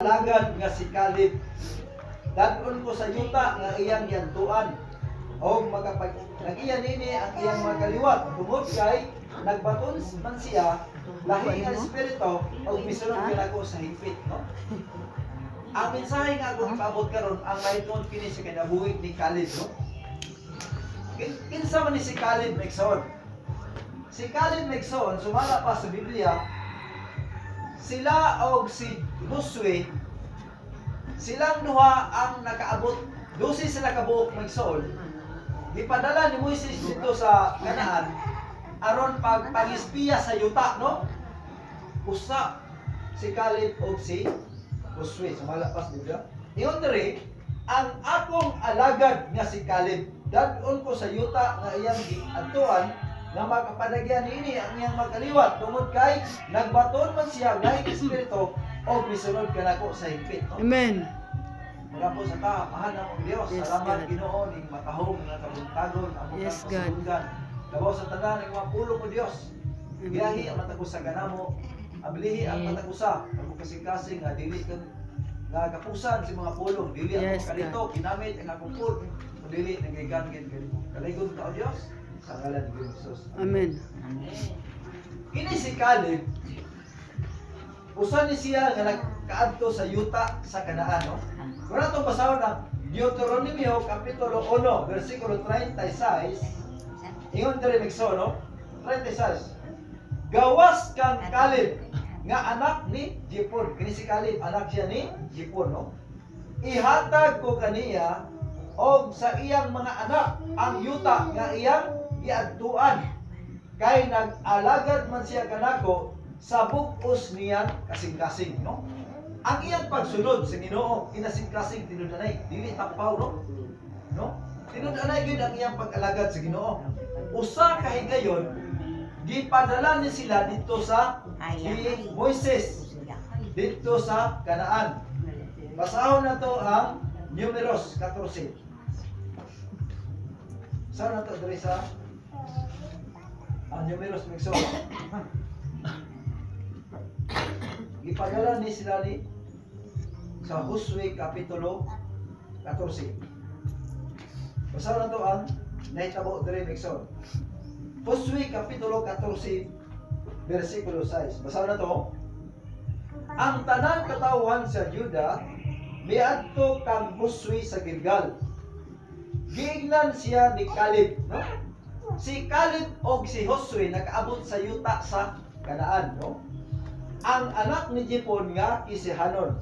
Alagad nga si Caleb, dadon ko sa yuta nga iyang yantuan o nag-iyan nini ang iyang mga kaliwat tungod kay nagbaton man siya lahi nga espiritu o misunod kinako sa higpit, no? Ang mensahe nga akong ipaabot karon ang mayroon kini sa kinabuhi ni Caleb, no? Kinsa man ni si Caleb Megson? Si Caleb Megson sumala pa sa Biblia, sila og si Joshua, silang duha ang nakaabot 12 sila ka buok Megson. Gipadala ni Moises dito sa Kanaan aron pag-ispiya sa yuta, no? Usa si Caleb og si Joshua sumala pa sa Biblia. Ingon diri, ang akong alagad nga si Caleb, dadon ko sa yuta nga iyang giadtuan nga makapanagyan niini ang iyang magkaliwat tungod kay nagbaton man siya lahi espiritu o misunod kanako sa higpit, no? Amen. Mula po sa ta, mahal na mong Diyos, Yes, salamat God. Ginoo ning matahong nga kabuntagon ang mga Yes, God. kasulungan. Labaw sa tanan ng mga pulo mo Diyos. Amen. Biyahi ang matag usa ganamo, abilihi ang matag usa, ang kasing-kasing nga dili kang nga kapusan si mga pulong, dili Yes, ako kanito, ginamit ang akong pul, dili nagigangin kanimo. Kalaygon ka o Diyos, sa ngalan ni Jesus. Amen. Kini si Caleb, usa ni siya nga nagkaadto sa yuta sa Kanaan, no? Kung natong basahon ang Deuteronomio Kapitulo 1, versikulo 36, ingon diri Megson, no? 36. Gawas kang Caleb nga anak ni Jepon. Kini si Caleb, anak siya ni Jepon, no? Ihatag ko kaniya og sa iyang mga anak ang yuta nga iyang giadtuan, kay nag-alagad man siya kanako sa bug-os niyang kasing-kasing, no? Ang iyang pagsunod sa Ginoo kinasing-kasing tinud-anay, dili tapaw, no? Tinud-anay gyud ang iyang pag-alagad sa Ginoo. Usa ka higayon gipadala ni sila dito sa ni Moises dito sa Kanaan. Basahon na to ang Numeros 14. Saan na to diri sa ang Numeros Megson? Gipadala ni sila ni sa Joshua Kapitulo 14. Basa na to ang nahitabo diri Megson. Joshua Kapitulo 14 versikulo 6. Basa na to. Ang tanang katawhan sa Juda miadto kang Joshua sa Gilgal. Giingnan siya ni Caleb, no? Si Caleb og si Joshua nakaabot sa yuta sa Kanaan, no? Ang anak ni Jepon nga si Hanon.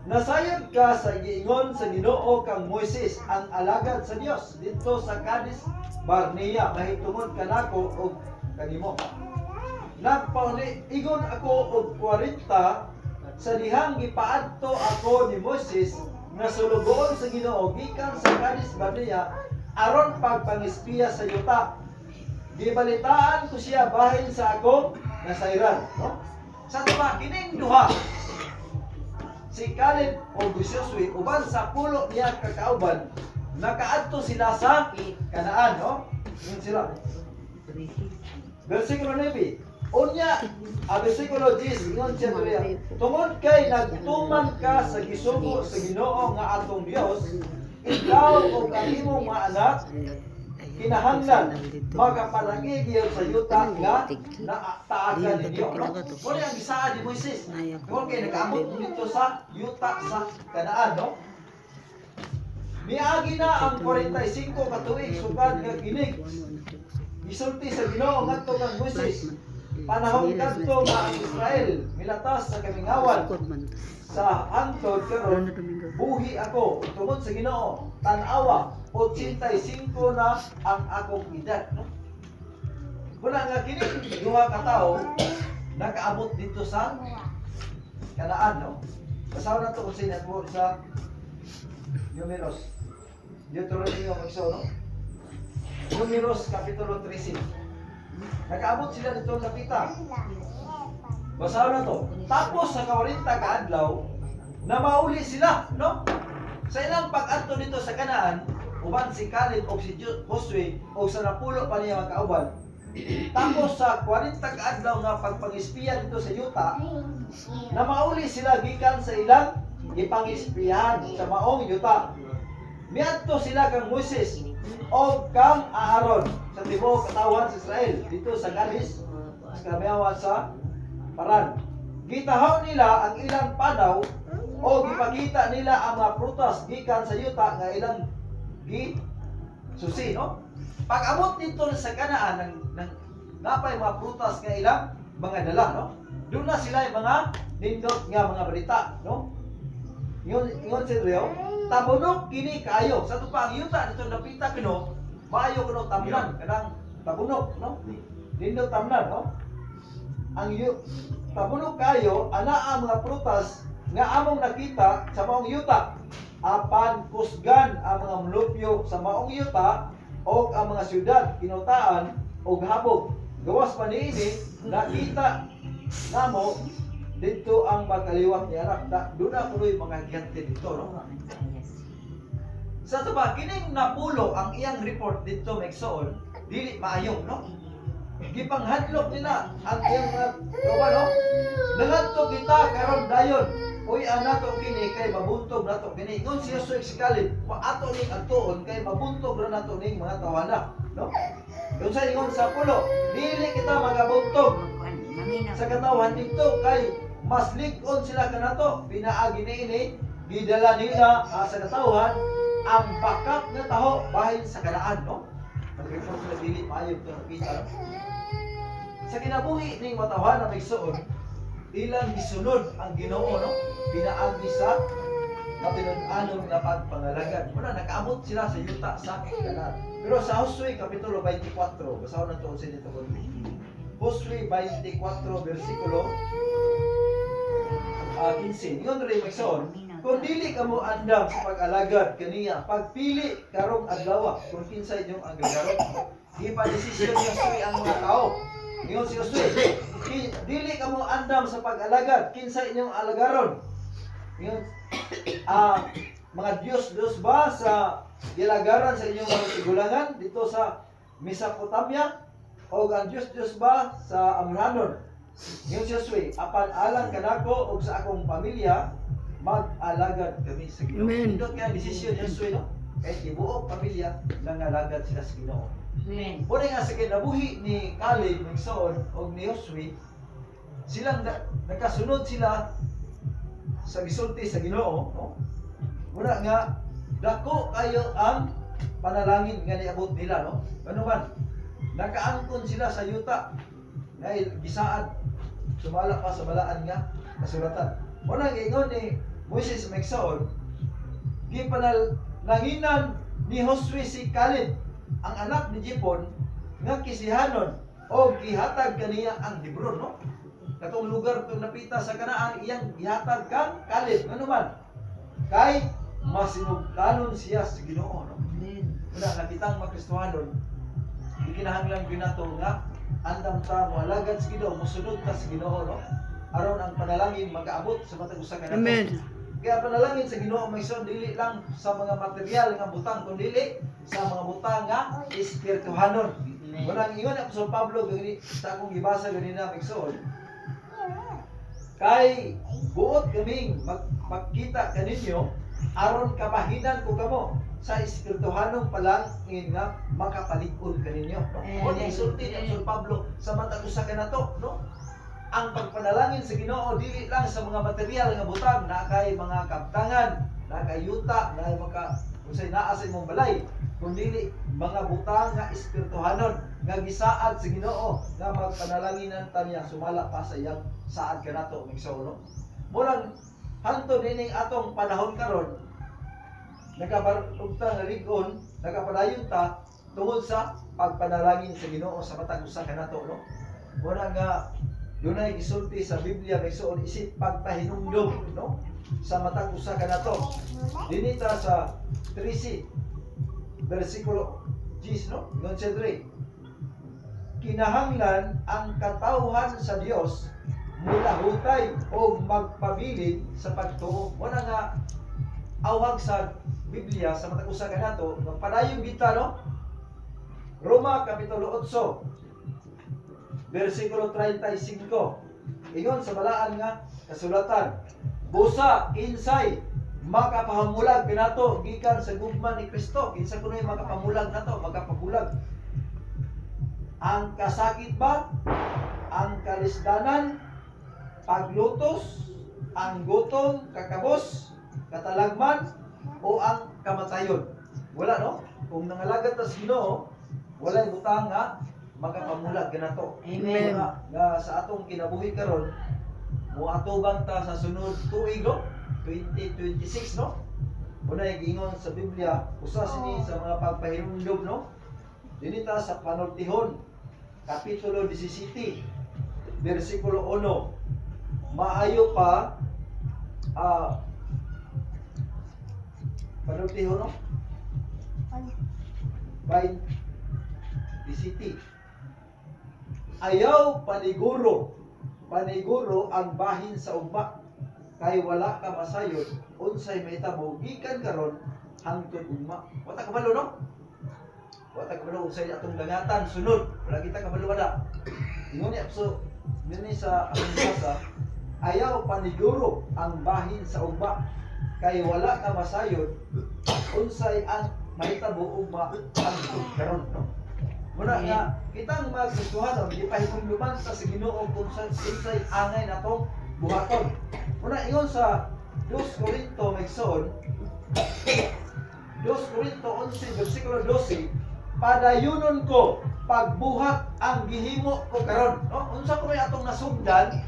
Nasayod ka sa giingon sa Ginoo kang Moises ang alagad sa Dios dito sa Kades Barnea, mahitungod kanako og kanimo. Nagpaunigon ako og 40 sa dihang gipaadto ako ni Moises nga sulugoon sa Ginoo gikan sa Kades Barnea aron pagpangispiya sa yuta. Gibalitaan ko siya bahin sa akong nasayran, no? Sa tuwa kining duha, si Caleb o Joshua uban sa pulo niya kakauban, nakaadto sila sa Kanaan, no? Yun sila. Versikulo 9. Unya, versikulo 10, ingon siya tuloy. Tungod kay nagtuman ka sa gisugo sa Ginoo nga atong Dios, ikaw o kanimong mga anak, kinahanglan magapalagi giyon sa yuta nga naataagan ninyo, no? Muna ang gisaad ni Moises. Kung kay nag-amot dito sa yuta sa Kanaan, no? Miagi na ang 45 katuig sugad nga kinig gisulti sa Ginoo ngadto kang Moises. Panahon kadto nga ang Israel milatas sa kamingawan sa hangtod karon buhi ako tungod sa Ginoo. Tan-awa 85 na ang akong edad, no? Wala nga kini duha ka tawo nakaabot dito sa Kanaan, no? Basaw na to kung sinabot sa Numeros. Deuteronomio Megson, no? Numeros Kapitulo 13. Nakaabot sila dito sa pita. Basaw na to. Tapos sa 40 ka adlaw na mauli sila, no? Sa ilang pag-adto dito sa Kanaan, uban si Caleb o si Joshua o sa napulo pa niya mga kauban. Tapos sa 40 ka adlaw nga pagpangispiya dito sa yuta, na mauli sila gikan sa ilang ipangispiyahan sa maong yuta. Miadto sila kang Moses o kang Aaron sa tibuok katawan sa Israel dito sa Kalis, sa kamiyawa sa Paran. Gitahon nila ang ilang padaw o gipakita nila ang mga prutas gikan sa yuta nga ilang susi, no? Pag abot dito sa Kanaan ng napay mga prutas nga ilang mga dala, no? Doon na sila yung mga nindot nga mga balita, no? Ingon si Rio, tabunok kini kayo. Sa ito pa, ang yuta dito napita kino, maayo kuno tamnan, kanang tabunok, no? Nindot tamnan, no? Ang tabunok kayo, ana ang mga prutas nga among nakita sa maong yuta. Apan kusgan ang mga mulupyo sa maong yuta o ang mga syudad, kinutaan o habog. Gawas pa niini, nakita namo dito ang magkaliwat ni anak. Doon na kuno'y mga giyante dito, no? Sa ito ba, kining napulo ang iyang report dito, Megsoon, dili maayong, no? Gipanghadlok nila ang iyang kawan, no? Nangadto kita karon dayon. Uy, anato kini kay mabuntog nato kini. Ingon siya so exkalib, ato ning atuon kay mabuntog ra nato ning mga tawana, no? Yung sa ingon sa pulo, dili kita magabuntog sa katawan dito kay mas lig-on sila kanato. Pinaagi niini, gidala nila sa katawan ang bakat nga taho bahin sa Kanaan, no? Nag-report sila dili maayo to nakita. Sa kinabuhi ning matawhan na Megsoon, ilang gisunod ang Ginoo, no? Pinaagi sa matinud-anon nga pagpangalagad. Muna nakaabot sila sa yuta sa Kanaan. Pero sa Josue kapitulo 24, basahon na to sa dito ko. Josue 24 versikulo 15. Ingon rin Megsoon, kung dili ka mo andam sa pag-alagad kaniya, pagpili karong adlaw, kung kinsay inyong agagaron, ipa-desisyon niyo ang mga tao. Ingon si Josue, dili ka mo andam sa pag-alagad, kinsay inyong alagaron. Ingon, mga Diyos ba sa ilagaran sa inyong mga sigulangan dito sa Mesopotamia, o ang Diyos ba sa Amranon? Ingon si Josue, apan alang kanako o sa akong pamilya, mag-alagad kami sa Ginoo. Indot kaya desisyon ni Josue, no? Kahit ibuok pamilya, nangalagad sila sa Ginoo. Amen. Muna nga sa kinabuhi ni Caleb, Megsoon, o ni Josue, silang nakasunod sila sa gisulti sa Ginoo, no? Muna nga, dako kayo ang panalangin nga niabot nila, no? Ano man, nakaangkon sila sa yuta, dahil gisaad, sumala pa sa balaan nga kasulatan. Muna ingon ni Moses Megsoon, gipanalangin ni Josue si Caleb, ang anak ni Jepon, nga kisihanon o gihatag kaniya ang Hebron, no? Katong lugar kung napita sa Kanaan, iyang gihatag kang Caleb. Ano man? Kay masinugdanon siya sa Ginoo, no? Muna nakitang makristohanon, ikinahanglan ginato nga andam ta mo alagad sa Ginoo, mosunod ta sa Ginoo, no? Aron ang panalangin magaabot sa matag usa ka nato. Amen. Kaya panalangin sa Ginoo Megsoon dili lang sa mga material nga butang, kundi sa mga butang nga espirituhanon. Muna ingon ni Apostol Pablo gani sa akong gibasa ganina Megsoon, kay buot kaming magkita kaninyo aron kabahinan ko kamo sa espirituhanong palangin nga makapalig-on kaninyo, no? Mo ni isulti ni Apostol Pablo sa matag usa ka nato, no? Ang pagpanalangin sa Ginoo dili lang sa mga material nga butang, na kay mga kabtangan, na kay yuta, na maka unsay naa sa imong balay, kundi mga butang nga espirituhanon nga gisaad sa Ginoo nga magpanalanginan ta niya sumala pa sa iyang saad kanato Megsoon, no? Murang hangtod nining atong panahon karon, nagabarugta nga lig-on, nagapadayon ta tungod sa pagpanalangin sa Ginoo sa matag usa kanato, no? Mura nga dunay gisulti sa Biblia Megsoon isip pagpahinumdom, no? Sa matag usa kanato. Dinita sa 13 versikulo 10, no? Ingon siya diri, kinahanglan ang katawhan sa Dios mula hutay o magpabilin sa pagtuo. Muna nga awag sa Biblia sa matag usa kanato nga padayon kita, no? Roma kapitulo 8 versikulo 35. Ingon sa balaan nga kasulatan, busa insay makapahamulag kanato gikan sa gugma ni Kristo. Kinsa kunoy makapamulag nato, makapabulag. Ang kasakit ba, ang kalisdanan, paglutos, ang gutom, kakabos, katalagman, o ang kamatayon. Wala, no? Kung nangalagad ta sa Ginoo, walay butang nga makapamulag kanato. Amen. Nga sa atong kinabuhi karon, mo atubang ta sa sunod tuig, no? 2026, no? Muna yung ingon sa Biblia, usa sini sa mga pagpahinumdum, no? Dinita sa Panultihon, Kapitulo 17, versikulo 1. Maayo pa, Panultihon, no? 17. Ayaw paniguro ang bahin sa ugma, kay wala ka masayod unsay mahitabo gikan karon hangtod ugma. Wata kabalo, no? Wata kabalo unsay atong dangatan sunod. Wala kita kabalo wala. Ingon ni so dinhi sa among basa, ayaw paniguro ang bahin sa ugma, kay wala ka masayod unsay ang mahitabo ugma hangtod karon, no? Muna nga kitang magsusuhanon di pahikumduman sa Ginoo kung unsay angay natong buhaton. Muna ingon sa 2 Korinto megson 2 Korinto 11 versikulo 12, padayunon ko pagbuhat ang gihimo ko karon, no? Unsa ko may atong nasugdan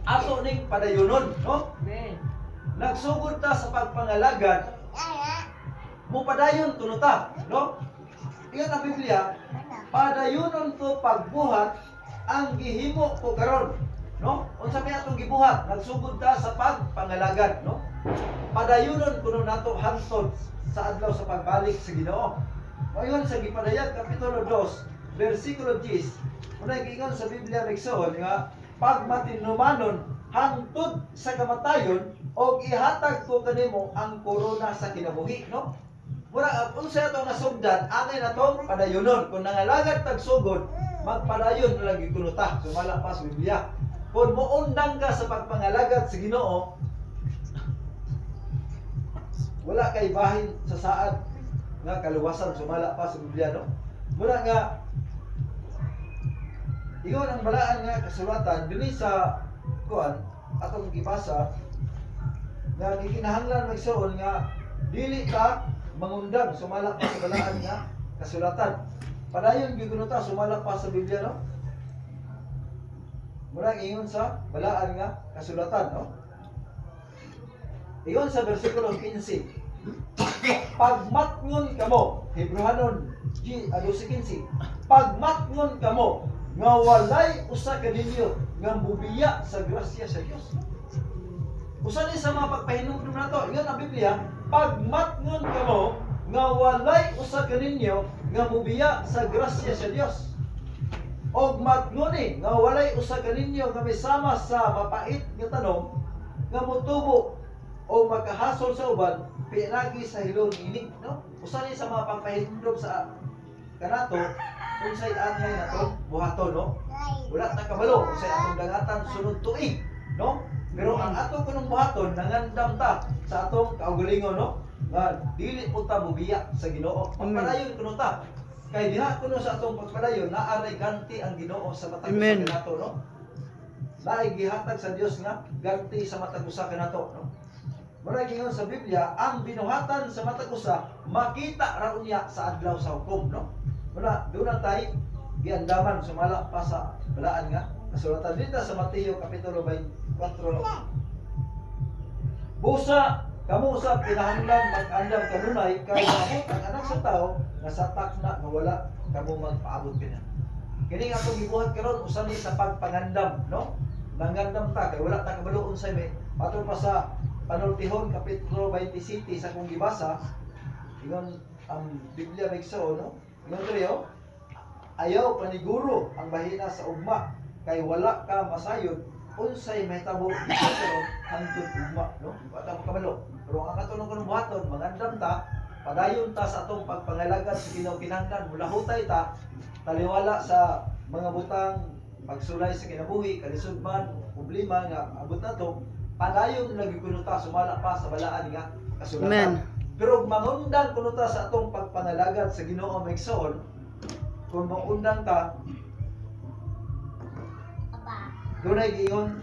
ato ning padayunon, no? Amen. Nagsugod ta sa pagpangalagad, mo padayon tunuta, no? Iyan ang Biblia, padayunon ko pagbuhat ang gihimo ko karon, no? Unsa may atong gibuhat? Nagsugod ta sa pagpangalagad, no? Padayunon kuno nato hangtod sa adlaw sa pagbalik sa Ginoo. Mayon sa gipadayag kapitulo 2, versikulo 10. Unay giingon sa Biblia megson nga pagmatinumanon hangtod sa kamatayon og ihatag ko kanimo ang korona sa kinabuhi, no? Mura unsa atong nasugdan angay natong padayunon. Kung nangalagad tagsugod, magpadayon na lang kuno ta. Sumala pa sa Biblia. Kung muundang ka sa pagpangalagad sa Ginoo, wala kay bahin sa saad nga kaluwasan. Sumala pa sa Biblia, no? Mura nga ingon ang balaan nga kasulatan dinhi sa kuan atong gibasa nga gikinahanglan magsuon nga dili ka mangundang. Sumala pa sa balaan nga kasulatan. Padayon gyud ta sumala pa sa Biblia, no? Mura ingon sa balaan nga kasulatan, no? Ingon sa bersikulo 15, pagmatngon kamo, Hebrehanon 12:15, pagmatngon kamo nga walay usa ka ninyo nga bubiya sa grasya sa Dios. Usa ni sa mga pagpahinumdum nato, ingon ang Biblia, pagmatngon kamo nga walay usa ka ninyo nga mubiya sa grasya sa Dios. Og matngoni nga walay usa ka ninyo nga misama sa mapait nga tanom nga motubo o makahasol sa uban pinagi sa hilom ini, no? Usa ni sa mga pagpahinumdum sa kanato unsay angay nato buhaton, no? Wala ta kabalo unsay atong dangatan sunod tuig, no? Pero ang ato kunong buhaton nangandam ta sa atong kaugalingon, no? Nga dili po ta mubiya sa Ginoo. Pagpadayon kuno ta. Kay diha kuno sa atong pagpadayon naaray ganti ang Ginoo sa matag usa kanato, no? Naay gihatag sa Dios nga ganti sa matag usa kanato, no? Mura gingon sa Biblia, ang binuhatan sa matag usa makita ra unya sa adlaw sa hukom, no? Muna doon tay giandaman sumala pa sa balaan nga kasulatan dito sa Mateo kapitulo 24, no? Busa kamo sa kinahanglan mag-andam kanunay kay maabot ang anak sa tao nga satak na nga wala kamo magpaabot kina. Kini nga atong gibuhat karon usa ni sa pagpangandam, no? Nangandam ta kay wala ta kabalo unsay may patol pa sa Panultihon kapitulo 27 sa kung gibasa. Ingon ang Biblia megson, no? Ingon diri, ayaw paniguro ang bahina sa ugma kay wala ka masayod unsay mahitabo karon hangtod ugma, no? Patang kabalo. Pero ang katulong kanang buhaton mangandam ta, padayon ta sa atong pagpangalagad sa Ginoo kinahanglan, mulahutay ta taliwala sa mga butang pagsulay sa kinabuhi, kalisod man, problema nga abot nato, padayon lagi kuno ta sumala pa sa balaan nga kasulatan. Amen. Pero ug mangundang kuno ta sa atong pagpangalagad sa Ginoo maigsoon, kung mangundang ta dunay giingon